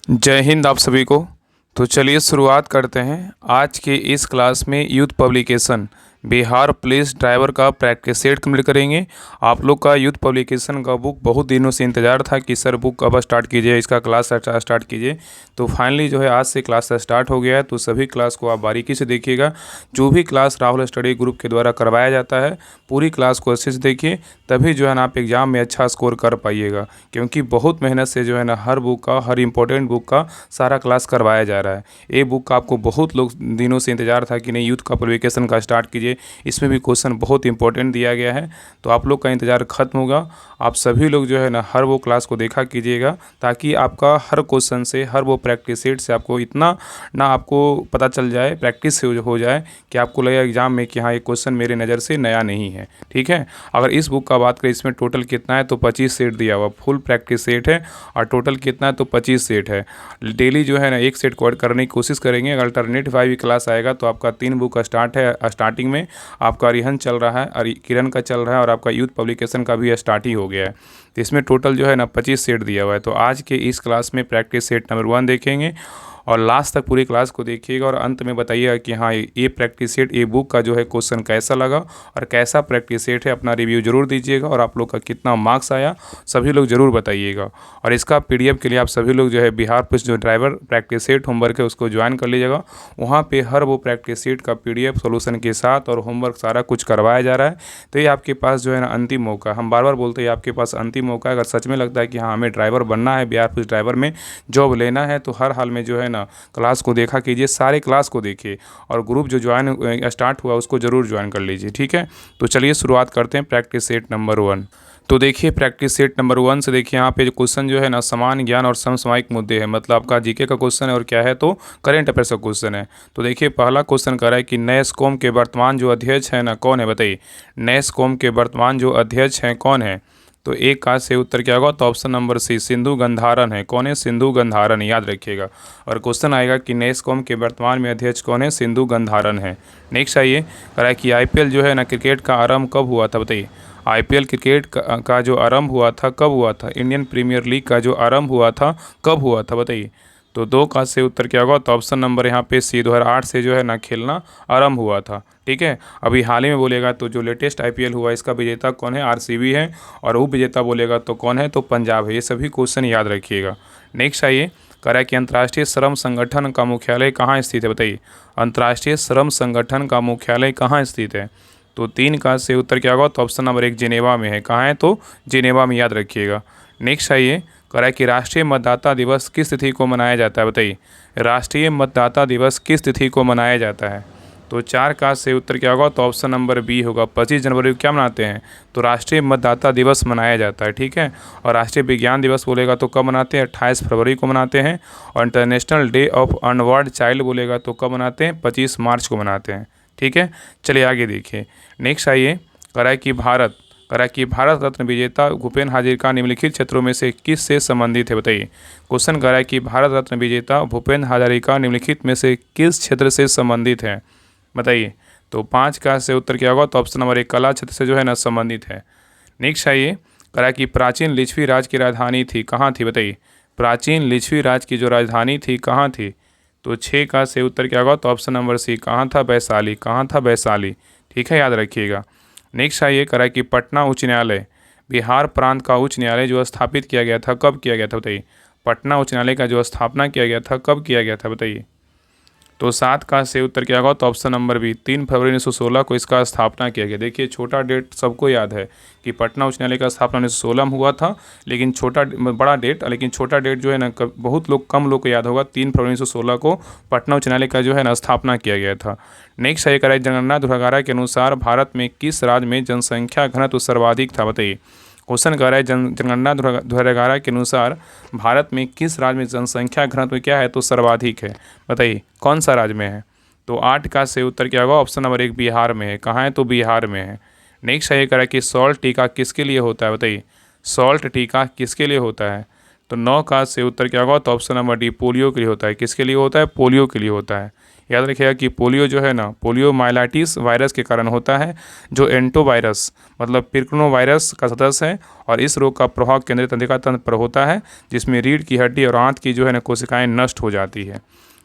जय हिंद आप सभी को। तो चलिए शुरुआत करते हैं आज के इस क्लास में youth publication Bihar police driver का प्रैक्टिस सेट कंप्लीट करेंगे। आप लोग का यूथ पब्लिकेशन का बुक बहुत दिनों से इंतज़ार था कि सर बुक कब स्टार्ट कीजिए, इसका क्लास स्टार्ट कीजिए। तो फाइनली जो है आज से क्लास स्टार्ट हो गया है। तो सभी क्लास को आप बारीकी से देखिएगा। जो भी क्लास राहुल स्टडी ग्रुप के द्वारा करवाया जाता है पूरी क्लास को अच्छे से देखिए, तभी जो है ना आप एग्ज़ाम में अच्छा स्कोर कर पाइएगा। क्योंकि बहुत मेहनत से जो है ना हर बुक का, हर इंपॉर्टेंट बुक का सारा क्लास करवाया जा रहा है। ये बुक का आपको बहुत लोग दिनों से इंतजार था कि नहीं यूथ का पब्लिकेशन का स्टार्ट कीजिए, इसमें भी क्वेश्चन बहुत इंपॉर्टेंट दिया गया है। तो आप लोग का इंतज़ार खत्म होगा। आप सभी लोग जो है ना हर वो क्लास को देखा कीजिएगा, ताकि आपका हर क्वेश्चन से, हर वो प्रैक्टिस सेट से आपको इतना ना आपको पता चल जाए, प्रैक्टिस से हो जाए कि आपको लगे एग्जाम में कि हाँ ये क्वेश्चन मेरे नज़र से नया नहीं है। ठीक है। अगर इस बुक का बात करें, इसमें टोटल कितना है तो 25 सेट दिया हुआ, फुल प्रैक्टिस सेट है। और टोटल कितना है तो 25 सेट है। डेली जो है ना एक सेट कवर करने की कोशिश करेंगे। अगर अल्टरनेट 5 क्लास आएगा तो आपका 3 बुक का स्टार्ट है। स्टार्टिंग में आपका अरिहंत चल रहा है, किरण का चल रहा है, और आपका यूथ पब्लिकेशन का भी स्टार्ट ही हो गया है। तो इसमें टोटल जो है ना 25 सेट दिया हुआ है। तो आज के इस क्लास में प्रैक्टिस सेट नंबर 1 देखेंगे और लास्ट तक पूरी क्लास को देखिएगा और अंत में बताइएगा कि हाँ ये प्रैक्टिस सेट, ये बुक का जो है क्वेश्चन कैसा लगा और कैसा प्रैक्टिस सेट है। अपना रिव्यू जरूर दीजिएगा और आप लोग का कितना मार्क्स आया सभी लोग ज़रूर बताइएगा। और इसका पीडीएफ के लिए आप सभी लोग जो है बिहार पुलिस जो ड्राइवर प्रैक्टिस सेट होमवर्क है उसको ज्वाइन कर लीजिएगा। वहाँ पे हर वो प्रैक्टिस सेट का पीडीएफ सोल्यूशन के साथ और होमवर्क सारा कुछ करवाया जा रहा है। तो ये आपके पास जो है ना अंतिम मौका, हम बार बार बोलते हैं आपके पास अंतिम मौका है। अगर सच में लगता है कि हाँ हमें ड्राइवर बनना है, बिहार पुलिस ड्राइवर में जॉब लेना है, तो हर हाल में जो है ना क्लास को देखा कीजिए, सारे क्लास को देखिए और ग्रुप जो ज्वाइन स्टार्ट हुआ उसको ज़रूर ज्वाइन कर लीजिए। ठीक है। तो चलिए शुरुआत करते हैं प्रैक्टिस सेट नंबर 1। तो देखिए प्रैक्टिस सेट नंबर 1 से देखिए यहाँ पे जो क्वेश्चन जो है ना समान ज्ञान और समसामयिक मुद्दे हैं, मतलब आपका जीके का क्वेश्चन है और क्या है तो करेंट अफेयर्स का क्वेश्चन है। तो देखिए पहला क्वेश्चन कर रहा है कि नैसकॉम के वर्तमान जो अध्यक्ष है ना कौन है, बताइए। नैसकॉम के वर्तमान जो अध्यक्ष हैं कौन है। तो एक का से उत्तर क्या होगा तो ऑप्शन नंबर सी सिंधु गंधारन है। कौन है, सिंधु गंधारन, याद रखिएगा। और क्वेश्चन आएगा कि नैसकॉम के वर्तमान में अध्यक्ष कौन है, सिंधु गंधारन है। नेक्स्ट आइए कह रहा है कि आईपीएल जो है ना क्रिकेट का आरंभ कब हुआ था, बताइए। आईपीएल क्रिकेट का जो आरंभ हुआ था कब हुआ था, इंडियन प्रीमियर लीग का जो आरंभ हुआ था कब हुआ था, बताइए। तो 2 का से उत्तर क्या होगा तो ऑप्शन नंबर यहाँ पे सी 2008 से जो है ना खेलना आरंभ हुआ था। ठीक है। अभी हाल ही में बोलेगा तो जो लेटेस्ट आईपीएल हुआ इसका विजेता कौन है, आरसीबी है। और उप विजेता बोलेगा तो कौन है तो पंजाब है। ये सभी क्वेश्चन याद रखिएगा। नेक्स्ट आइए कह रहा है कि अंतर्राष्ट्रीय श्रम संगठन का मुख्यालय कहाँ स्थित है, बताइए। अंतर्राष्ट्रीय श्रम संगठन का मुख्यालय कहाँ स्थित है। तो 3 का से उत्तर क्या होगा तो ऑप्शन नंबर 1 जिनेवा में है। कहाँ है तो जिनेवा में, याद रखिएगा। नेक्स्ट आइए कह रहा है कि राष्ट्रीय मतदाता दिवस किस तिथि को मनाया जाता है, बताइए। राष्ट्रीय मतदाता दिवस किस तिथि को मनाया जाता है। तो 4 का से उत्तर क्या होगा तो ऑप्शन नंबर बी होगा। 25 जनवरी को क्या मनाते हैं तो राष्ट्रीय मतदाता दिवस मनाया जाता है। ठीक है। और राष्ट्रीय विज्ञान दिवस बोलेगा तो कब मनाते हैं, 28 फरवरी को मनाते हैं। और international day of onward child बोलेगा तो कब मनाते हैं, 25 मार्च को मनाते हैं। ठीक है। चलिए आगे देखिए। नेक्स्ट आइए कह रहा है कि भारत रत्न विजेता भूपेन हाजरिका निम्नलिखित क्षेत्रों में से किस से संबंधित है, बताइए। क्वेश्चन कह रहा है कि भारत रत्न विजेता भूपेन हाजरिका निम्नलिखित में से किस क्षेत्र से संबंधित है, बताइए। तो 5 का से उत्तर क्या होगा तो ऑप्शन नंबर 1 कला क्षेत्र से जो है ना संबंधित है। नेक्स्ट आइए कह रहा है कि प्राचीन लिच्छवी राज की राजधानी थी कहाँ थी, बताइए। प्राचीन लिच्छवी राज की जो राजधानी थी कहाँ थी। तो 6 का से उत्तर क्या होगा तो ऑप्शन नंबर सी कहाँ था, वैशाली। कहाँ था, वैशाली। ठीक है, याद रखिएगा। नेक्स्ट आइए कह रहा है कि पटना उच्च न्यायालय बिहार प्रांत का उच्च न्यायालय जो स्थापित किया गया था कब किया गया था, बताइए। पटना उच्च न्यायालय का जो स्थापना किया गया था कब किया गया था, बताइए। तो 7 का से उत्तर क्या होगा तो ऑप्शन नंबर बी 3 फरवरी 1916 को इसका स्थापना किया गया। देखिए छोटा डेट सबको याद है कि पटना उच्च न्यायालय का स्थापना 1916 में हुआ था, लेकिन बड़ा डेट, लेकिन छोटा डेट जो है ना बहुत लोग कम लोग को याद होगा। 3 फरवरी 1916 को पटना उच्च न्यायालय का जो है ना स्थापना किया गया था। नेक्स्ट है कह जनगणना धुरागारा के अनुसार भारत में किस राज्य में जनसंख्या घनत्व सर्वाधिक था, बताइए। क्वेश्चन कह रहा है जनगणना धुरागारा के अनुसार भारत में किस राज्य में जनसंख्या घनत्व क्या है तो सर्वाधिक है, बताइए कौन सा राज्य में है। तो 8 का से उत्तर क्या होगा ऑप्शन नंबर 1 बिहार में है। कहाँ है तो बिहार में है। नेक्स्ट है कह रहा है कि सॉल्ट टीका किसके लिए होता है, बताइए। सॉल्ट टीका किसके लिए होता है। तो 9 का से उत्तर क्या होगा? तो ऑप्शन नंबर डी पोलियो के लिए होता है। किसके लिए होता है? पोलियो के लिए होता है। याद रखिएगा कि पोलियो जो है ना, पोलियो माइलाइटिस वायरस के कारण होता है, जो एंटोवायरस मतलब पिरक्नो वायरस का सदस्य है, और इस रोग का प्रभाव केंद्रीय तंत्रिका तंत्र पर होता है, जिसमें रीढ़ की हड्डी और आंत की जो है ना कोशिकाएं नष्ट हो जाती है।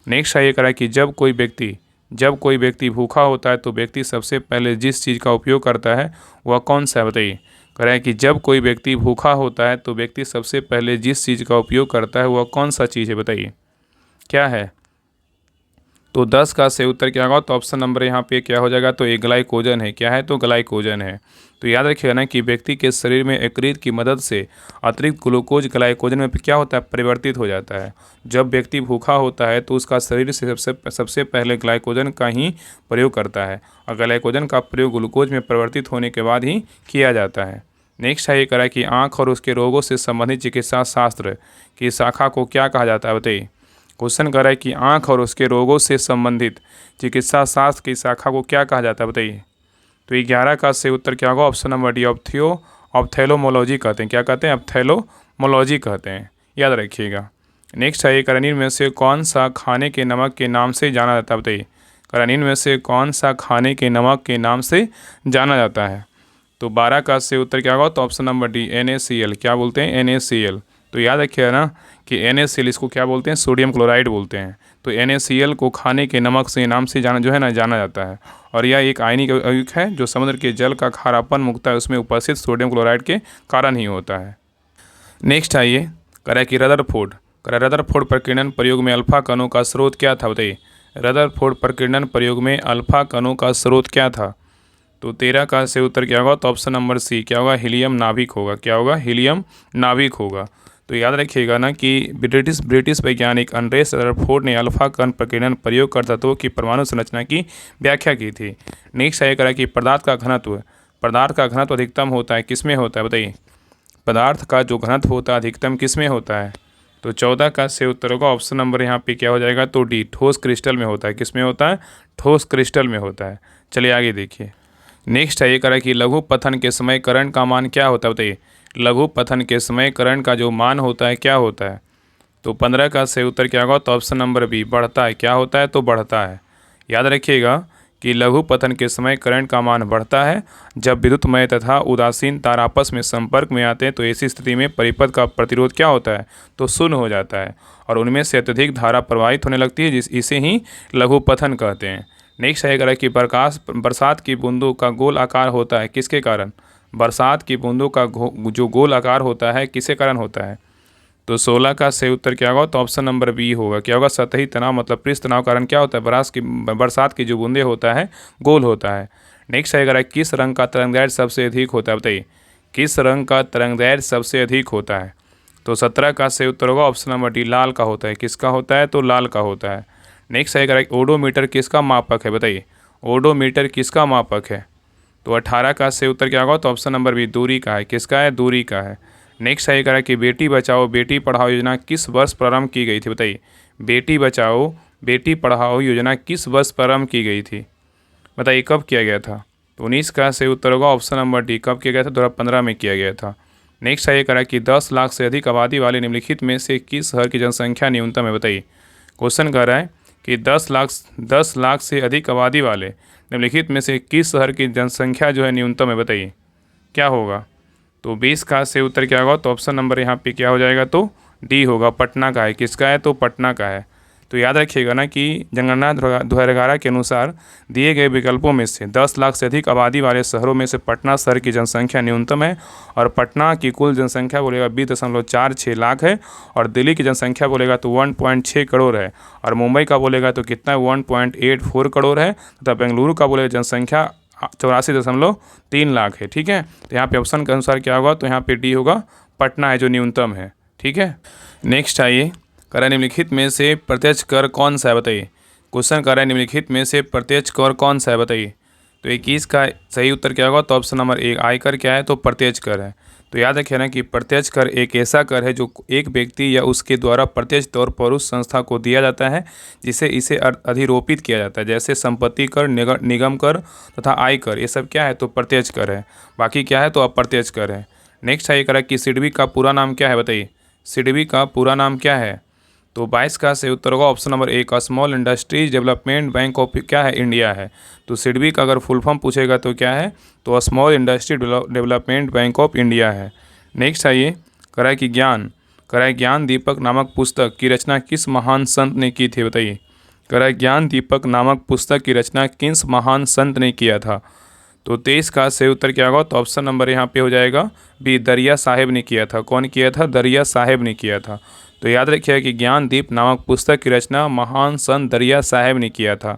नेक्स्ट है ये करा कि जब कोई व्यक्ति भूखा होता है तो व्यक्ति सबसे पहले जिस चीज़ का उपयोग करता है वह कौन सा है? बताइए। कह रहा है कि जब कोई व्यक्ति भूखा होता है तो व्यक्ति सबसे पहले जिस चीज़ का उपयोग करता है वह कौन सा चीज़ है? बताइए क्या है? तो 10 का से उत्तर क्या होगा? तो ऑप्शन नंबर यहाँ पे क्या हो जाएगा? तो ये ग्लाइकोजन है। क्या है? तो ग्लाइकोजन है। तो याद रखिएगा ना कि व्यक्ति के शरीर में यकृत की मदद से अतिरिक्त ग्लूकोज ग्लाइकोजन में क्या होता है? परिवर्तित हो जाता है। जब व्यक्ति भूखा होता है तो उसका शरीर से सबसे पहले ग्लाइकोजन का ही प्रयोग करता है, और ग्लाइकोजन का प्रयोग ग्लूकोज में परिवर्तित होने के बाद ही किया जाता है। नेक्स्ट है ये करा कि आँख और उसके रोगों से संबंधित चिकित्सा शास्त्र की शाखा को क्या कहा जाता है? बताइए। क्वेश्चन कर रहा है कि आँख और उसके रोगों से संबंधित चिकित्सा शास्त्र की शाखा को क्या कहा जाता है? बताइए। तो 11 का से उत्तर क्या होगा? ऑप्शन नंबर डी ऑप्थेल्मोलॉजी कहते हैं। क्या कहते हैं? ऑप्थेल्मोलॉजी कहते हैं। याद रखिएगा। नेक्स्ट है निम्न में से कौन सा खाने के नमक के नाम से जाना जाता है? बताइए। निम्न में से कौन सा खाने के नमक के नाम से जाना जाता है? तो 12 का से उत्तर क्या होगा? तो ऑप्शन नंबर डी NaCl। क्या बोलते हैं? NaCl। तो याद रखिएगा ना कि NaCl इसको क्या बोलते हैं? सोडियम क्लोराइड बोलते हैं। तो NaCl को खाने के नमक से नाम से जाना जाता है, और यह एक आयनिक अयस्क है जो समुद्र के जल का खारापन मुक्त है उसमें उपस्थित सोडियम क्लोराइड के कारण ही होता है। नेक्स्ट आइए करा कि रदरफोर्ड प्रकीर्णन प्रयोग में अल्फा कणों का स्रोत क्या था? बताइए। रदरफोर्ड प्रकीर्णन प्रयोग में अल्फा कणों का स्रोत क्या था? तो 13 का से उत्तर क्या होगा? तो ऑप्शन नंबर सी क्या होगा? हीलियम नाभिक होगा। क्या होगा? हीलियम नाभिक होगा। तो याद रखिएगा ना कि ब्रिटिश वैज्ञानिक अंड्रेस रदरफोर्ड ने अल्फा कण प्रकीर्णन प्रयोग कर तत्वों की परमाणु संरचना की व्याख्या की थी। नेक्स्ट है करा कि पदार्थ का घनत्व अधिकतम होता है किसमें होता है? बताइए। पदार्थ का जो घनत्व होता है अधिकतम किसमें होता है? तो 14 का से उत्तर होगा ऑप्शन नंबर यहाँ पे क्या हो जाएगा? तो डी ठोस क्रिस्टल में होता है। किसमें होता है? ठोस क्रिस्टल में होता है। चलिए आगे देखिए। नेक्स्ट है ये करा कि लघु पतन के समय करंट का मान क्या होता है? बताइए। लघु पतन के समय करंट का जो मान होता है क्या होता है? तो 15 का से उत्तर क्या होगा? तो ऑप्शन नंबर बी बढ़ता है। क्या होता है? तो बढ़ता है। याद रखिएगा कि लघु पतन के समय करंट का मान बढ़ता है जब विद्युतमय तथा उदासीन तार आपस में संपर्क में आते हैं, तो ऐसी स्थिति में परिपथ का प्रतिरोध क्या होता है? तो शून्य हो जाता है, और उनमें से अत्यधिक धारा प्रवाहित होने लगती है, इसे ही लघु पतन कहते हैं। नेक्स्ट है कि बरसात की बूंदों का गोल आकार होता है किसके कारण? बरसात की बूंदों का जो गोल आकार होता है किसके कारण होता है? तो 16 का सही उत्तर क्या होगा? तो ऑप्शन नंबर बी होगा। क्या होगा? सतही तनाव मतलब पृष्ठ तनाव कारण क्या होता है? बरसात की जो बूंदे होता है गोल होता है। नेक्स्ट है किस रंग का तरंगदैर्घ्य सबसे अधिक होता है? बताइए। किस रंग का तरंगदैर्घ्य सबसे अधिक होता है? तो 17 का सही उत्तर होगा ऑप्शन नंबर डी लाल का होता है। किसका होता है? तो लाल का होता है। नेक्स्ट है ओडोमीटर किसका मापक है? बताइए। ओडोमीटर किसका मापक है? तो 18 का सही उत्तर क्या होगा? तो ऑप्शन नंबर बी दूरी का है। किसका है? दूरी का है। नेक्स्ट है कि बेटी बचाओ बेटी पढ़ाओ योजना किस वर्ष प्रारंभ की गई थी? बताइए। बेटी बचाओ बेटी पढ़ाओ योजना किस वर्ष प्रारंभ की गई थी? बताइए कब किया गया था? तो 19 का सही उत्तर होगा ऑप्शन नंबर डी। कब किया गया था? 2015 में किया गया था। नेक्स्ट है कि 10 लाख से अधिक आबादी वाले निम्नलिखित में से किस शहर की जनसंख्या न्यूनतम है? बताइए। क्वेश्चन कह रहा है कि 10 लाख से अधिक आबादी वाले निम्नलिखित में से किस शहर की जनसंख्या जो है न्यूनतम है? बताइए क्या होगा? तो 20 का से उत्तर क्या होगा? तो ऑप्शन नंबर यहाँ पे क्या हो जाएगा? तो डी होगा, पटना का है। किसका है? तो पटना का है। तो याद रखिएगा ना कि जनगणना 2011 के अनुसार दिए गए विकल्पों में से 10 लाख से अधिक आबादी वाले शहरों में से पटना शहर की जनसंख्या न्यूनतम है, और पटना की कुल जनसंख्या बोलेगा 20.46 लाख है, और दिल्ली की जनसंख्या बोलेगा तो 1.6 करोड़ है, और मुंबई का बोलेगा तो कितना है? 1.84 करोड़ है, तथा बेंगलुरु का बोलेगा जनसंख्या 84.3 लाख है। ठीक है, तो यहाँ पे ऑप्शन के अनुसार क्या होगा? तो यहाँ पे डी होगा, पटना है जो न्यूनतम है। ठीक है, नेक्स्ट आइए करा निम्नलिखित में से प्रत्यक्ष कर कौन सा है? बताइए। क्वेश्चन करा निम्नलिखित में से प्रत्यक्ष कर कौन सा है? बताइए। तो 21 का सही उत्तर क्या होगा? तो ऑप्शन नंबर ए आयकर क्या है? तो प्रत्यक्ष कर है। तो याद रखिए ना कि प्रत्यक्ष कर एक ऐसा कर है जो एक व्यक्ति या उसके द्वारा प्रत्यक्ष तौर पर उस संस्था को दिया जाता है जिसे इसे अधिरोपित किया जाता है, जैसे संपत्ति कर, निगम कर तथा आय कर। ये सब क्या है? तो प्रत्यक्ष कर है। बाकी क्या है? तो अप्रत्यक्ष कर है। नेक्स्ट है करा कि सिडबी का पूरा नाम क्या है? बताइए। सिडबी का पूरा नाम क्या है? तो 22 का सही उत्तर होगा ऑप्शन नंबर ए का small industries development bank of क्या है, इंडिया है। तो सिडबी का अगर फुल फॉर्म पूछेगा तो क्या है, तो small industry development bank of India है। नेक्स्ट आइए, कराए ज्ञान दीपक नामक पुस्तक की रचना किस महान संत ने की थी, बताइए। कराए ज्ञान दीपक नामक पुस्तक की रचना किस महान संत ने किया था? तो 23 का सही उत्तर क्या होगा, तो ऑप्शन नंबर यहाँ पे हो जाएगा बी, दरिया साहेब ने किया था। कौन किया था? दरिया साहेब ने किया था। तो याद रखिएगा कि ज्ञानदीप नामक पुस्तक की रचना महान संत दरिया साहेब ने किया था।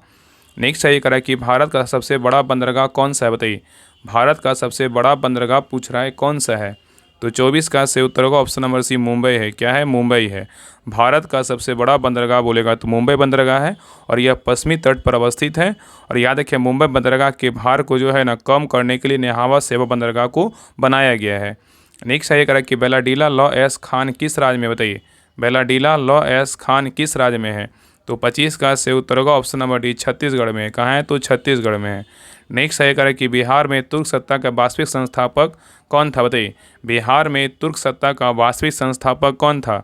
नेक्स्ट है ये करा कि भारत का सबसे बड़ा बंदरगाह कौन सा है, बताइए। भारत का सबसे बड़ा बंदरगाह पूछ रहा है, कौन सा है? तो 24 का सही उत्तर होगा ऑप्शन नंबर सी, मुंबई है। क्या है? मुंबई है। भारत का सबसे बड़ा बंदरगाह बोलेगा तो मुंबई बंदरगाह है और यह पश्चिमी तट पर अवस्थित है। और याद रखिए मुंबई बंदरगाह के भार को जो है ना कम करने के लिए न्याहावा सेवा बंदरगाह को बनाया गया है। नेक्स्ट है ये करा कि बेलाडीला लॉ एस खान किस राज्य में, बताइए। बेलाडीला लॉ एस खान किस राज्य में है? तो 25 का सही उत्तर होगा ऑप्शन नंबर डी, छत्तीसगढ़ में है। कहाँ है? तो छत्तीसगढ़ में है। नेक्स्ट है करें कि बिहार में तुर्क सत्ता का वास्तविक संस्थापक कौन था, बताइए। बिहार में तुर्क सत्ता का वास्तविक संस्थापक कौन था?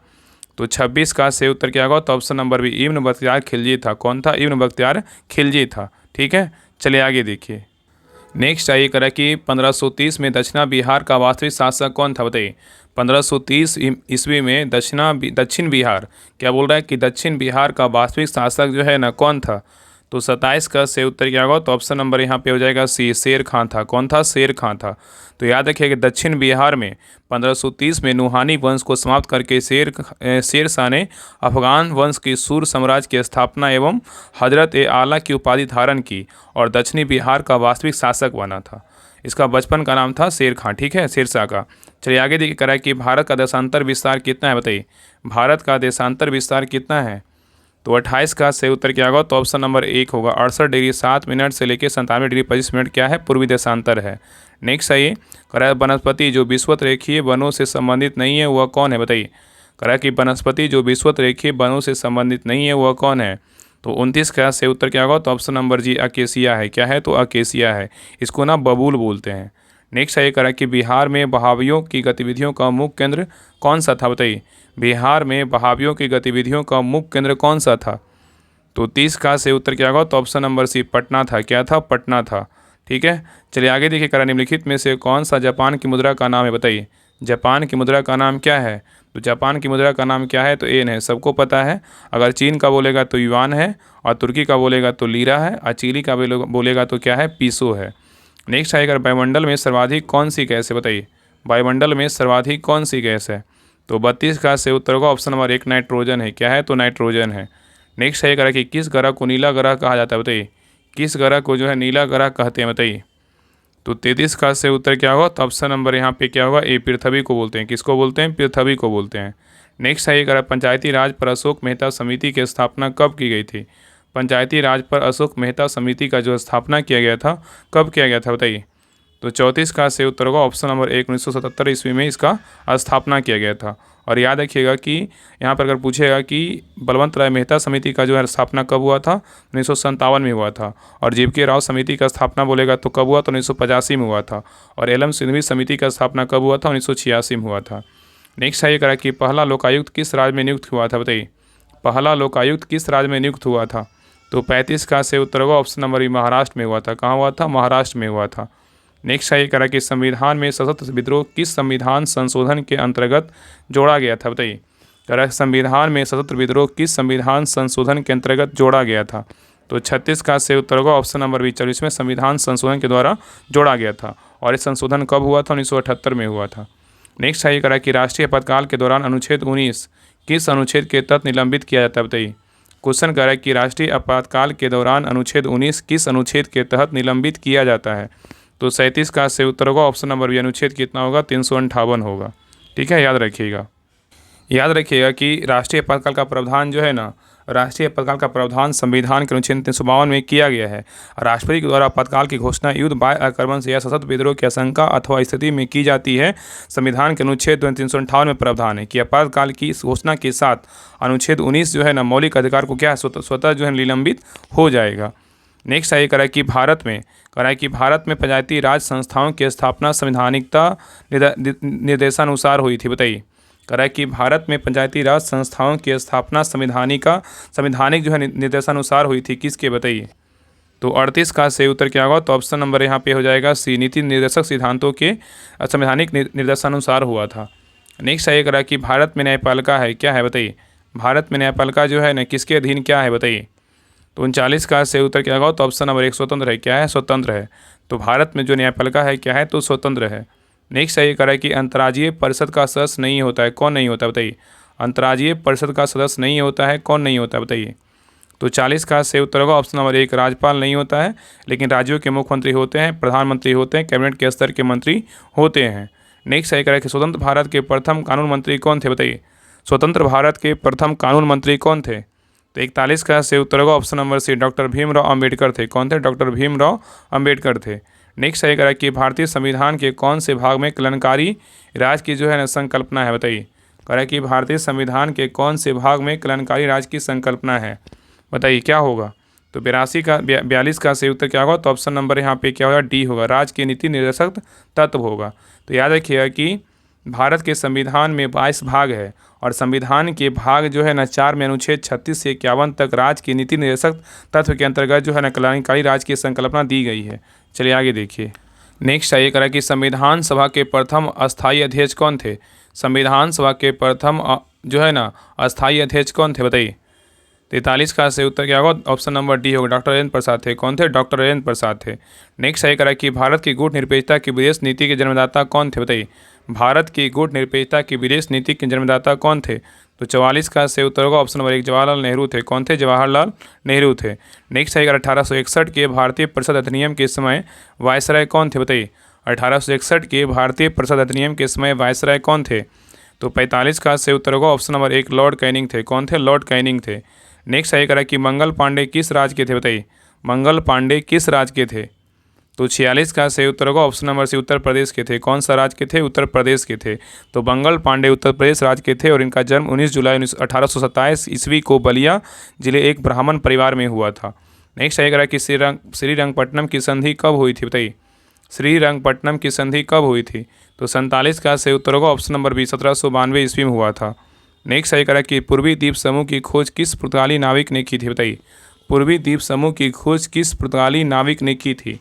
तो 26 का सही उत्तर क्या होगा, तो ऑप्शन नंबर बी, इब्न बख्तियार खिलजी था। कौन था? इब्न बख्तियार खिलजी था। ठीक है, चलिए आगे देखिए। नेक्स्ट आइए करा कि 1530 में दक्षिणा बिहार का वास्तविक शासक कौन था, बताइए। 1530 ईस्वी में दक्षिण बिहार, क्या बोल रहा है कि दक्षिण बिहार का वास्तविक शासक जो है ना कौन था? तो 27 का सही उत्तर क्या होगा, तो ऑप्शन नंबर यहाँ पे हो जाएगा सी, शेर खां था। कौन था? शेर खां था। तो याद रखिए कि दक्षिण बिहार में 1530 में नुहानी वंश को समाप्त करके शेर शाह ने अफगान वंश के सूर साम्राज्य की स्थापना एवं हजरत ए आला की उपाधि धारण की और दक्षिणी बिहार का वास्तविक शासक बना था। इसका बचपन का नाम था शेर खां। ठीक है, शेर शाह का। चलिए आगे देखिए करा कि भारत का देशांतर विस्तार कितना है, बताइए। भारत का देशांतर विस्तार कितना है? तो 28 का सही उत्तर क्या होगा, तो ऑप्शन नंबर 1 होगा। 68 डिग्री 7 मिनट से लेकर 97 डिग्री 25 मिनट क्या है, पूर्वी देशांतर है। नेक्स्ट आइए करा वनस्पति जो विषुवत रेखीय वनों से संबंधित नहीं है वह कौन है, बताइए। करा कि वनस्पति जो विषुवत रेखीय वनों से संबंधित नहीं है वह कौन है? तो 29 का सही उत्तर क्या होगा, तो ऑप्शन नंबर जी, अकेसिया है। क्या है? तो अकेसिया है। इसको ना बबूल बोलते हैं। नेक्स्ट है करा कि बिहार में बहावियों की गतिविधियों का मुख्य केंद्र कौन सा था, बताइए। बिहार में बहावियों की गतिविधियों का मुख्य केंद्र कौन सा था? तो 30 का सही उत्तर क्या होगा, तो ऑप्शन नंबर सी, पटना था। क्या था? पटना था। ठीक है, चलिए आगे देखिए करा निम्नलिखित में से कौन सा जापान की मुद्रा का नाम है, बताइए। जापान की मुद्रा का नाम क्या है? तो जापान की मुद्रा का नाम क्या है, तो एन है, सबको पता है। अगर चीन का बोलेगा तो युआन है, और तुर्की का बोलेगा तो लीरा है, और चिली का बोलेगा तो क्या है, पीसो है। नेक्स्ट आएगा वायुमंडल में सर्वाधिक कौन सी गैस है, बताइए। वायुमंडल में सर्वाधिक कौन सी गैस है? तो 32 का सही उत्तर होगा ऑप्शन नंबर 1, नाइट्रोजन है। क्या है? तो नाइट्रोजन है। नेक्स्ट है करा कि किस ग्रह को नीला ग्रह कहा जाता है, बताइए। किस ग्रह को जो है नीला ग्रह कहते हैं, बताइए। तो 33 का सही उत्तर क्या होगा, तो ऑप्शन नंबर यहाँ पे क्या होगा, ए, पृथ्वी को बोलते हैं। किसको बोलते हैं? पृथ्वी को बोलते हैं। नेक्स्ट है करा पंचायती राज पर अशोक मेहता समिति की स्थापना कब की गई थी? पंचायती राज पर अशोक मेहता समिति का जो स्थापना किया गया था, कब किया गया था, बताइए। तो 34 का सही उत्तर होगा ऑप्शन नंबर 1, 1977 ईस्वी में इसका स्थापना किया गया था। और याद रखिएगा कि यहाँ पर अगर पूछेगा कि बलवंत राय मेहता समिति का जो है स्थापना कब हुआ था, 1957 में हुआ था। और जीवके राव समिति का स्थापना बोलेगा तो कब हुआ, तो 1985 में हुआ था। और एलएम सिंघवी समिति का स्थापना कब हुआ था, 1986 में हुआ था। नेक्स्ट है ये करा कि पहला लोकायुक्त किस राज्य में नियुक्त हुआ था, बताइए। पहला लोकायुक्त किस राज्य में नियुक्त हुआ था? तो 35 का सही उत्तर होगा ऑप्शन नंबर ई, महाराष्ट्र में हुआ था। कहाँ हुआ था? महाराष्ट्र में हुआ था। नेक्स्ट है ये करा कि संविधान में सशस्त्र विद्रोह किस संविधान संशोधन के अंतर्गत जोड़ा गया था, बताइए। करा संविधान में सशस्त्र विद्रोह किस संविधान संशोधन के अंतर्गत जोड़ा गया था? तो 36 का सही उत्तर होगा ऑप्शन नंबर बी, 40वें संविधान संशोधन के द्वारा जोड़ा गया था। और ये संशोधन कब हुआ था? 1978 में हुआ था। नेक्स्ट है ये करा कि राष्ट्रीय आपातकाल के दौरान अनुच्छेद 19 किस अनुच्छेद के तहत निलंबित किया जाता है, बताइए। क्वेश्चन कह रहा है कि राष्ट्रीय आपातकाल के दौरान अनुच्छेद 19 किस अनुच्छेद के तहत निलंबित किया जाता है? तो 37 का सही उत्तर होगा ऑप्शन नंबर बी, अनुच्छेद कितना होगा, 358 होगा। ठीक है, याद रखिएगा कि राष्ट्रीय आपातकाल का प्रावधान जो है ना, राष्ट्रीय आपातकाल का प्रावधान संविधान के अनुच्छेद 352 में किया गया है। राष्ट्रपति के द्वारा आपातकाल की घोषणा युद्ध, बाह्य आक्रमण से या सशस्त्र विद्रोह की आशंका अथवा स्थिति में की जाती है। संविधान के अनुच्छेद 358 में प्रावधान है कि आपातकाल की इस घोषणा के साथ अनुच्छेद 19 जो है ना मौलिक अधिकार को क्या है, स्वतः जो है निलंबित हो जाएगा। नेक्स्ट है करा कि भारत में पंचायती राज संस्थाओं की स्थापना संवैधानिकता निर्देशानुसार हुई थी, बताइए। कह रहा है कि भारत में पंचायती राज संस्थाओं की स्थापना संवैधानिक जो है निर्देशानुसार हुई थी, किसके बताइए। तो 38 का सही उत्तर क्या होगा, तो ऑप्शन नंबर यहाँ पे हो जाएगा सी, नीति निर्देशक सिद्धांतों के संवैधानिक निर्देशानुसार हुआ था। नेक्स्ट है, करा कि भारत में न्यायपालिका है, क्या है बताइए। भारत में न्यायपालिका जो है ना किसके अधीन क्या है बताइए। तो 39 का सही उत्तर क्या होगा, तो ऑप्शन नंबर 1 स्वतंत्र है, क्या है, स्वतंत्र है। तो भारत में जो न्यायपालिका है क्या है, तो स्वतंत्र है। नेक्स्ट है, करा कि अंतर्राज्यीय परिषद का सदस्य नहीं होता है, कौन नहीं होता बताइए। अंतर्राज्यीय परिषद का सदस्य नहीं होता है, कौन नहीं होता बताइए। तो 40 का सही उत्तर होगा ऑप्शन नंबर 1 राज्यपाल नहीं होता है, लेकिन राज्यों के मुख्यमंत्री होते हैं, प्रधानमंत्री होते हैं, कैबिनेट के स्तर के मंत्री होते हैं। नेक्स्ट सही करें कि स्वतंत्र भारत के प्रथम कानून मंत्री कौन थे बताइए। स्वतंत्र भारत के प्रथम कानून मंत्री कौन थे। तो 41 का सही उत्तर होगा option number C, doctor Bhimrao Ambedkar थे। कौन थे, डॉक्टर भीमराव अम्बेडकर थे। नेक्स्ट सही करें कि भारतीय संविधान के कौन से भाग में कल्याणकारी राज की जो है ना संकल्पना है बताइए। कह रहा है कि भारतीय संविधान के कौन से भाग में कल्याणकारी राज की संकल्पना है, बताइए क्या होगा। तो 42 का सही उत्तर क्या होगा, तो ऑप्शन नंबर यहाँ पे क्या होगा, डी होगा, राज्य के नीति निर्देशक तत्व होगा। तो याद रखिएगा कि भारत के संविधान में 22 भाग है और संविधान के भाग जो है ना 4 में अनुच्छेद 36 से 51 तक राज्य के नीति निर्देशक तत्व के अंतर्गत जो है ना कल्याणकारी राज्य की संकल्पना दी गई है। चलिए आगे देखिए। नेक्स्ट आइए करा कि संविधान सभा के प्रथम अस्थायी अध्यक्ष कौन थे। संविधान सभा के प्रथम जो है ना अस्थायी अध्यक्ष कौन थे बताइए। 43 का सही उत्तर क्या होगा, ऑप्शन नंबर डी होगा, डॉक्टर राजेंद्र प्रसाद थे। कौन थे, डॉक्टर राजेंद्र प्रसाद थे। नेक्स्ट सही करा कि भारत की गुट निरपेक्षता की विदेश नीति के जन्मदाता कौन थे बताइए। भारत की गुट निरपेक्षता की विदेश नीति के जन्मदाता कौन थे। तो 44 का सही उत्तर होगा ऑप्शन नंबर 1 जवाहरलाल नेहरू थे। कौन थे, जवाहरलाल नेहरू थे। नेक्स्ट सही करा 1861 के भारतीय परिषद अधिनियम के समय वायसराय कौन थे बताइए। 1861 के भारतीय परिषद अधिनियम के समय वायसराय कौन थे। तो 45 का सही उत्तर होगा ऑप्शन नंबर 1 लॉर्ड कैनिंग थे। कौन थे, लॉर्ड कैनिंग थे। नेक्स्ट सही करा कि मंगल पांडे किस राज्य के थे बताइए। मंगल पांडे किस राज्य के थे। तो 46 का सही उत्तर होगा ऑप्शन नंबर सी उत्तर प्रदेश के थे। कौन सा राज्य के थे, उत्तर प्रदेश के थे। तो मंगल पांडे उत्तर प्रदेश राज्य के थे और इनका जन्म 19 जुलाई 1827 ईस्वी को बलिया जिले एक ब्राह्मण परिवार में हुआ था। नेक्स्ट सही करा कि श्रीरंगपट्टनम की संधि कब हुई थी बताइए। श्रीरंगपट्टनम की संधि कब हुई थी। तो 47 का सही उत्तर होगा ऑप्शन नंबर बी 1792 ईस्वी में हुआ था। नेक्स्ट सही करा कि पूर्वी द्वीप समूह की खोज किस पुर्तगाली नाविक ने की थी बताइए। पूर्वी द्वीप समूह की खोज किस पुर्तगाली नाविक ने की थी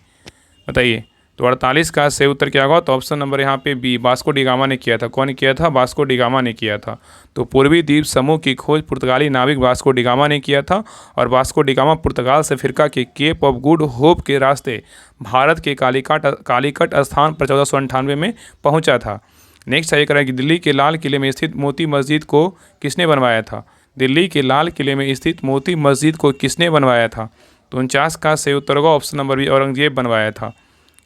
बताइए। तो 48 का सही उत्तर क्या होगा, तो ऑप्शन नंबर यहाँ पे बी वास्को डी गामा ने किया था। कौन किया था, वास्को डी गामा ने किया था। तो पूर्वी द्वीप समूह की खोज पुर्तगाली नाविक वास्को डी गामा ने किया था और वास्को डी गामा पुर्तगाल से अफ्रीका के केप ऑफ गुड होप के रास्ते भारत के कालीकट स्थान पर 1498 में पहुँचा था। नेक्स्ट सही करें कि दिल्ली के लाल किले में स्थित मोती मस्जिद को किसने बनवाया था। दिल्ली के लाल किले में स्थित मोती मस्जिद को किसने बनवाया था। तो 49 का सही उत्तर होगा ऑप्शन नंबर बी औरंगजेब बनवाया था।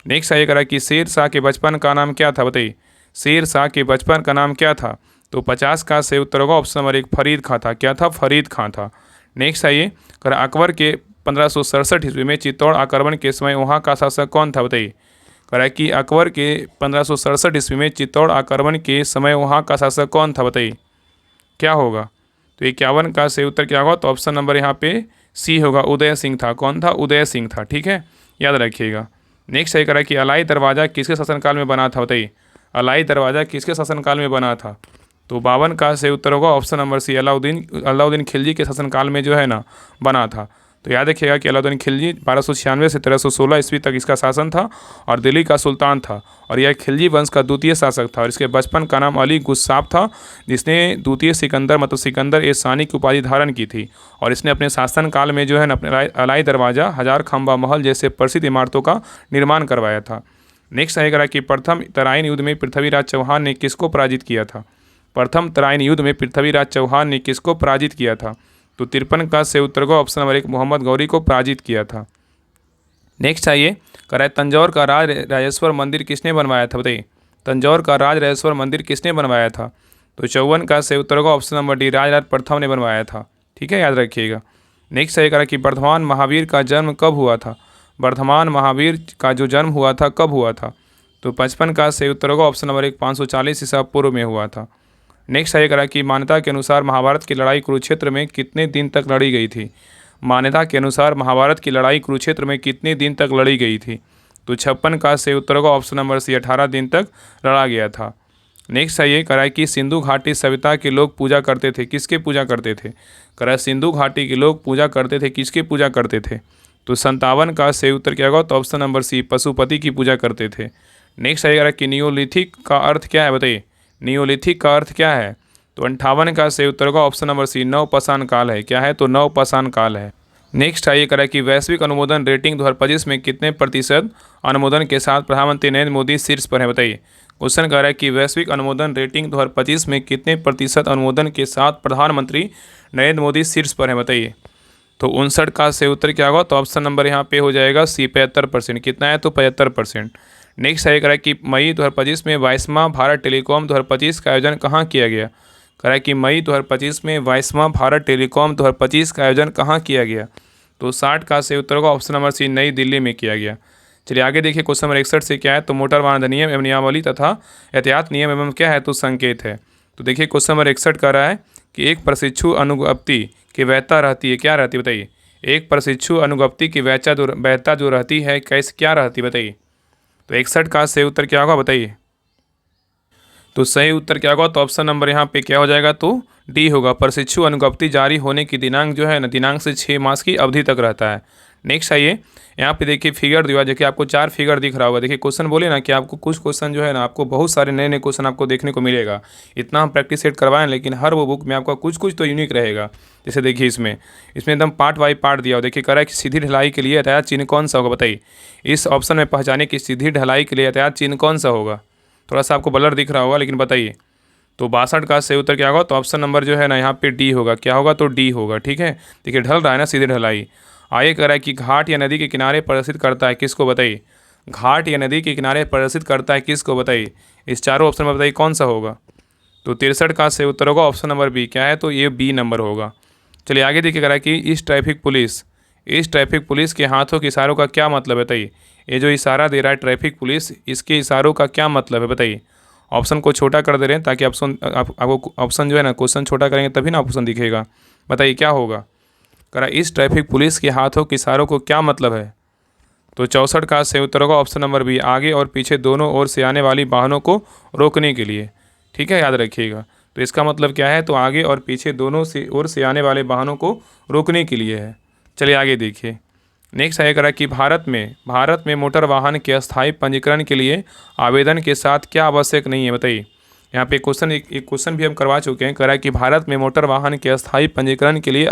नेक्स्ट सही करा कि शेर शाह के बचपन का नाम क्या था बताइए। शेर शाह के बचपन का नाम क्या था। तो 50 का सही उत्तर होगा ऑप्शन नंबर 1 फरीद खां था। क्या था, फरीद खां था। नेक्स्ट आइए करा अकबर के 1567 ईस्वी में चित्तौड़ आक्रमण के समय वहाँ का शासक कौन था बताइए। कह रहा है कि अकबर के 1567 ईस्वी में चित्तौड़ आक्रमण के समय वहाँ का शासक कौन था बताइए क्या होगा। तो 51 का सही उत्तर क्या होगा, तो ऑप्शन नंबर यहाँ पे सी होगा, उदय सिंह था। कौन था, उदय सिंह था। ठीक है, याद रखिएगा। नेक्स्ट सही करा कि अलाई दरवाज़ा किसके शासनकाल में बना था बताइए। अलाई दरवाज़ा किसके शासनकाल में बना था। तो 52 का सही उत्तर होगा option number C Alauddin Khilji के शासनकाल में जो है ना बना था। तो याद रखिएगा कि अलाउद्दीन खिलजी 1296 से 1316 ईस्वी तक इसका शासन था और दिल्ली का सुल्तान था और यह खिलजी वंश का द्वितीय शासक था और इसके बचपन का नाम अली गुस्साब था, जिसने द्वितीय सिकंदर मतलब सिकंदर ए सानी की उपाधि धारण की थी और इसने अपने शासन काल में जो है ना अपने अलाई दरवाज़ा, हजार खंबा महल जैसे प्रसिद्ध इमारतों का निर्माण करवाया था। नेक्स्ट सही करा कि प्रथम तराइन युद्ध में पृथ्वीराज चौहान ने किसको पराजित किया था। प्रथम तराइन युद्ध में पृथ्वीराज चौहान ने किसको पराजित किया था। तो 53 का सही उत्तर को ऑप्शन नंबर 1 मोहम्मद गौरी को पराजित किया था। नेक्स्ट आइए कराए तंजौर का राज राजेश्वर मंदिर किसने बनवाया था बताइए। तंजौर का राज राजेश्वर मंदिर किसने बनवाया था। तो 54 का सही उत्तर को ऑप्शन नंबर डी राजराज प्रथम ने बनवाया था। ठीक है, याद रखिएगा। नेक्स्ट सही करा कि वर्धमान महावीर का जन्म कब हुआ था। वर्धमान महावीर का जो जन्म हुआ था कब हुआ था। तो 55 का सही उत्तर होगा ऑप्शन नंबर 1 540 ईसा पूर्व में हुआ था। नेक्स्ट सही करा कि मान्यता के अनुसार महाभारत की लड़ाई कुरुक्षेत्र में कितने दिन तक लड़ी गई थी। मान्यता के अनुसार महाभारत की लड़ाई कुरुक्षेत्र में कितने दिन तक लड़ी गई थी। तो 56 का सही उत्तर होगा ऑप्शन नंबर सी 18 दिन तक लड़ा गया था। नेक्स्ट है ये कराए कि सिंधु घाटी सभ्यता के लोग पूजा करते थे, किसके पूजा करते थे? कराए सिंधु घाटी के लोग पूजा करते थे, किसके पूजा करते थे? तो 57 का सही उत्तर क्या होगा? तो ऑप्शन नंबर सी, पशुपति की पूजा करते थे। नेक्स्ट आएगा कि नियोलिथिक का अर्थ क्या है, बताइए। नियोलिथिक का अर्थ क्या है? तो 58 का सही उत्तर होगा ऑप्शन नंबर सी, नवपाषाण काल है। क्या है? तो नवपाषाण काल है। नेक्स्ट आइए करें कि वैश्विक अनुमोदन रेटिंग 2025 में कितने प्रतिशत अनुमोदन के साथ प्रधानमंत्री नरेंद्र मोदी शीर्ष पर है, बताइए। क्वेश्चन कह रहा है कि वैश्विक अनुमोदन रेटिंग 2025 में कितने प्रतिशत अनुमोदन के साथ प्रधानमंत्री नरेंद्र मोदी शीर्ष पर है, बताइए। तो 59 का सही उत्तर क्या होगा? तो ऑप्शन नंबर यहाँ पे हो जाएगा सी, 75%। कितना है? तो 75%। नेक्स्ट है कह रहा है कि मई 2025 में 22वां भारत टेलीकॉम 2025 का आयोजन कहाँ किया गया? कह रहा है कि मई 2025 में 22वां भारत टेलीकॉम 2025 का आयोजन कहाँ किया गया? तो 60 का सही उत्तर होगा ऑप्शन नंबर सी, नई दिल्ली में किया गया। चलिए आगे देखिए क्वेश्चन नंबर 61 से क्या है? तो मोटर वाहन अधिनियम एवं नियमावली तथा एहतियात नियम एवं क्या है? तो संकेत है। तो देखिए क्वेश्चन नंबर 61 कर रहा है कि एक प्रशिक्षु अनुज्ञप्ति की वैधता रहती है, क्या रहती है, बताइए। एक प्रशिक्षु अनुज्ञप्ति की वैधता जो रहती है कैसे क्या रहती है, बताइए। तो 61 का सही उत्तर क्या होगा, बताइए। तो सही उत्तर क्या होगा? तो ऑप्शन नंबर यहाँ पे क्या हो जाएगा? तो डी होगा। प्रशिक्षु अनुज्ञप्ति जारी होने की दिनांक जो है ना, दिनांक से 6 मास की अवधि तक रहता है। नेक्स्ट आइए, यहाँ पे देखिए फिगर दिया, देखिए आपको 4 फिगर दिख रहा होगा। देखिए क्वेश्चन बोले ना कि आपको कुछ क्वेश्चन जो है ना, आपको बहुत सारे नए नए क्वेश्चन आपको देखने को मिलेगा। इतना हम प्रैक्टिस सेट करवाएं, लेकिन हर वो बुक में आपका कुछ कुछ तो यूनिक रहेगा। जैसे देखिए इसमें एकदम पार्ट बाई पार्ट दिया हो। देखिए कह रहा है कि सीधी ढलाई के लिए यातायात चिन्ह कौन सा होगा, बताइए। इस ऑप्शन में पहचाने की सीधी ढलाई के लिए यातायात चिन्ह कौन सा होगा? थोड़ा सा आपको ब्लर दिख रहा होगा, लेकिन बताइए। तो 62 का सही उत्तर क्या होगा? तो ऑप्शन नंबर जो है ना यहाँ पे डी होगा। क्या होगा? तो डी होगा, ठीक है। देखिए ढल रहा है ना, सीधे ढलाई। आगे कह रहा है कि घाट या नदी के किनारे प्रदर्शित करता है, किसको, बताइए। घाट या नदी के किनारे प्रदर्शित करता है किसको, बताइए। इस चारों ऑप्शन में बताइए कौन सा होगा? तो 63 का सही उत्तर होगा ऑप्शन नंबर बी। क्या है? तो ये बी नंबर होगा। चलिए आगे देखिए कह रहा है कि इस ट्रैफिक पुलिस के हाथों के इशारों का क्या मतलब है, बताइए। ये जो इशारा दे रहा है ट्रैफिक पुलिस, इसके इशारों का क्या मतलब है, बताइए। ऑप्शन को छोटा कर दे रहे हैं ताकि आपको ऑप्शन जो है ना, क्वेश्चन छोटा करेंगे तभी ना ऑप्शन दिखेगा। बताइए क्या होगा? करा इस ट्रैफिक पुलिस के हाथों के इशारों को क्या मतलब है? तो 64 का सही उत्तर होगा ऑप्शन नंबर बी, आगे और पीछे दोनों ओर से आने वाली वाहनों को रोकने के लिए, ठीक है, याद रखिएगा। तो इसका मतलब क्या है? तो आगे और पीछे दोनों से ओर से आने वाले वाहनों को रोकने के लिए है। चलिए आगे देखिए। नेक्स्ट है करा कि भारत में मोटर वाहन के अस्थायी पंजीकरण के लिए आवेदन के साथ क्या आवश्यक नहीं है, बताइए। यहाँ पे क्वेश्चन एक क्वेश्चन भी हम करवा चुके हैं। करा कि भारत में मोटर वाहन के अस्थायी पंजीकरण के लिए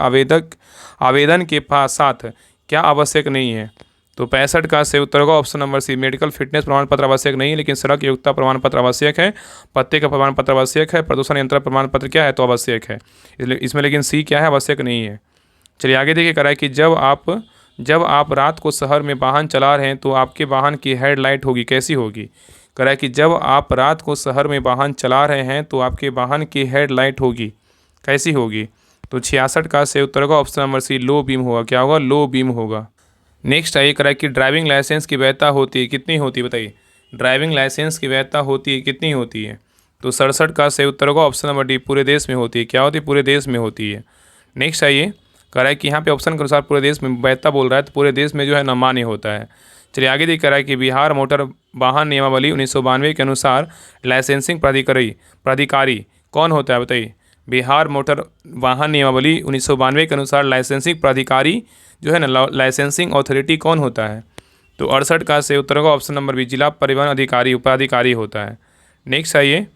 आवेदन के साथ क्या आवश्यक नहीं है? तो 65 का सही उत्तर होगा option number C, medical fitness प्रमाण पत्र आवश्यक नहीं है, लेकिन सड़क योग्यता प्रमाण पत्र आवश्यक है, पत्ते का प्रमाण पत्र आवश्यक है, प्रदूषण यंत्र प्रमाण पत्र क्या है? तो आवश्यक है। इसलिए इसमें लेकिन सी क्या है? आवश्यक नहीं है। चलिए आगे देखिए करा कि जब आप रात को शहर में वाहन चला रहे हैं तो आपके वाहन की हेडलाइट होगी, कैसी होगी? कह रहा है कि जब आप रात को शहर में वाहन चला रहे हैं तो आपके वाहन की हेडलाइट होगी, कैसी होगी? तो 66 का सही उत्तर होगा option number C, low beam होगा। क्या होगा? लो बीम होगा। नेक्स्ट है, कह रहा है कि ड्राइविंग लाइसेंस की वैधता होती है, कितनी होती है, बताइए। ड्राइविंग लाइसेंस की वैधता होती है, कितनी होती है? तो 67 का सही उत्तर होगा ऑप्शन नंबर डी, पूरे देश में होती है। क्या होती है? पूरे देश में होती है। नेक्स्ट आइए, कह रहा है कि यहाँ पे ऑप्शन के अनुसार पूरे देश में वैधता बोल रहा है, तो पूरे देश में जो है ना मान्य होता है। चलिए आगे देख कर रहा है कि बिहार मोटर वाहन नियमावली 1992 के अनुसार लाइसेंसिंग प्राधिकारी कौन होता है, बताइए। बिहार मोटर वाहन नियमावली 1992 के अनुसार लाइसेंसिंग प्राधिकारी जो है ना, लाइसेंसिंग अथॉरिटी कौन होता है? तो 68 का सही उत्तर होगा ऑप्शन नंबर बी, जिला परिवहन अधिकारी उपाधिकारी होता है। नेक्स्ट आइए,